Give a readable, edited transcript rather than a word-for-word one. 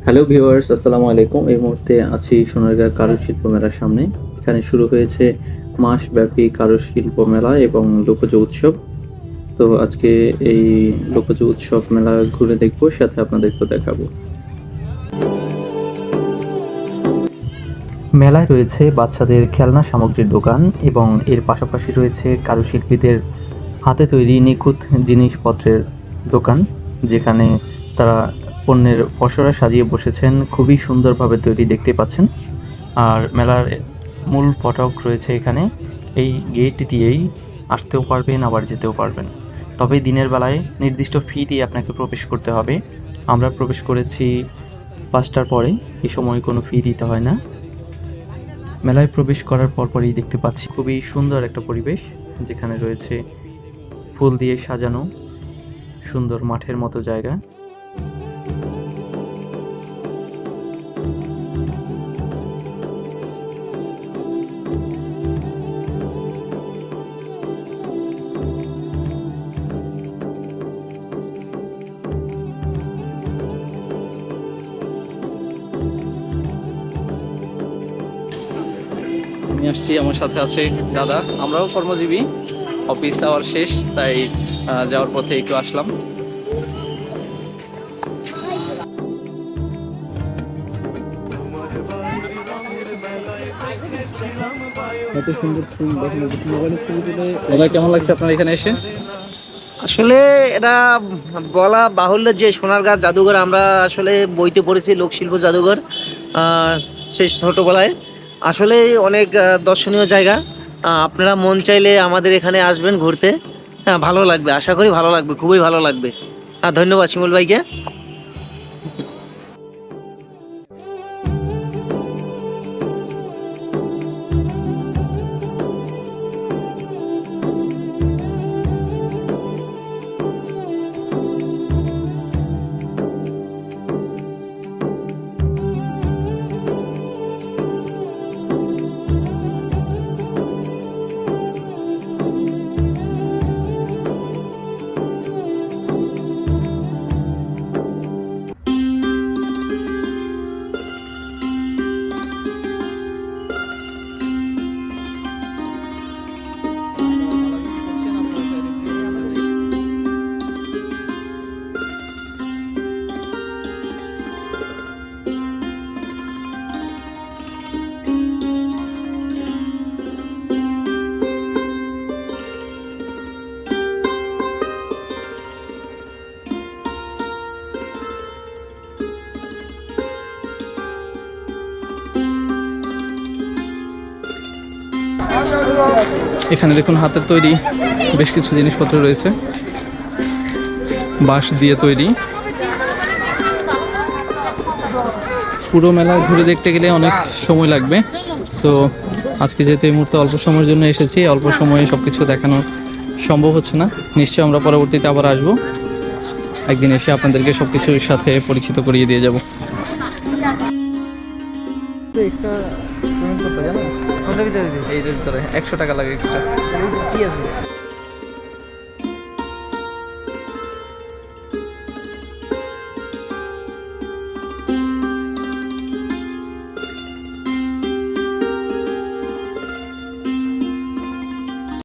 Hello viewers, আসসালামু আলাইকুম। এই মুহূর্তে আছি সোনারগাঁ কারুশিল্প মেলার সামনে। এখানে শুরু হয়েছে মাসব্যাপী কারুশিল্প মেলা এবং লোকজ উৎসব। তো আজকে এই লোকজ উৎসব মেলা ঘুরে দেখবো, সাথে আপনাদেরকেও দেখাবো। মেলায় রয়েছে বাচ্চাদের খেলনা সামগ্রীর দোকান এবং এর পাশাপাশি রয়েছে কারুশিল্পীদের হাতে তৈরি নিখুঁত জিনিসপত্রের দোকান, যেখানে তারা পণ্যের পসরা সাজিয়ে বসেছেন। খুবই সুন্দরভাবে তৈরি দেখতে পাচ্ছেন। আর মেলার মূল ফটক রয়েছে এখানে। এই গেট দিয়েই আসতেও পারবেন, আবার যেতেও পারবেন। তবে দিনের বেলায় নির্দিষ্ট ফি দিয়ে আপনাকে প্রবেশ করতে হবে। আমরা প্রবেশ করেছি 5টার পরে, এই সময় কোনো ফি দিতে হয় না। মেলায় প্রবেশ করার পরপরই দেখতে পাচ্ছি খুবই সুন্দর একটা পরিবেশ, যেখানে রয়েছে ফুল দিয়ে সাজানো সুন্দর মাঠের মতো জায়গা। আমি আসছি, আমার সাথে আছে দাদা। আমরাও কর্মজীবী, অফিস আওয়ার শেষ, তাই যাওয়ার পথে একটু আসলাম। এত সুন্দর ফুল দেখেন, মোবাইলের ছবি তুলে। দাদা, কেমন লাগছে আপনার এখানে এসে? আসলে এটা বলা বাহুল্য যে সোনারগাঁ জাদুঘর আমরা আসলে বইতে পড়েছি, লোকশিল্প জাদুঘর সেই ছোটোবেলায়। আসলে অনেক দর্শনীয় জায়গা। আপনারা মন চাইলে আমাদের এখানে আসবেন ঘুরতে। হ্যাঁ, ভালো লাগবে, আশা করি ভালো লাগবে, খুবই ভালো লাগবে। ধন্যবাদ শিমুল ভাইকে। এখানে দেখুন, হাতের তৈরি বেশ কিছু জিনিসপত্র রয়েছে, বাঁশ দিয়ে তৈরি। পুরো মেলা ঘুরে দেখতে গেলে অনেক সময় লাগবে। সো আজকে যেহেতু এই মুহূর্তে অল্প সময়ের জন্য এসেছি, অল্প সময়ে সবকিছু দেখানো সম্ভব হচ্ছে না। নিশ্চয়ই আমরা পরবর্তীতে আবার আসবো, একদিন এসে আপনাদেরকে সবকিছুর সাথে পরিচিত করিয়ে দিয়ে যাব। এটার ভিতরে 100 টাকা লাগে এক্সট্রা। কি আছে?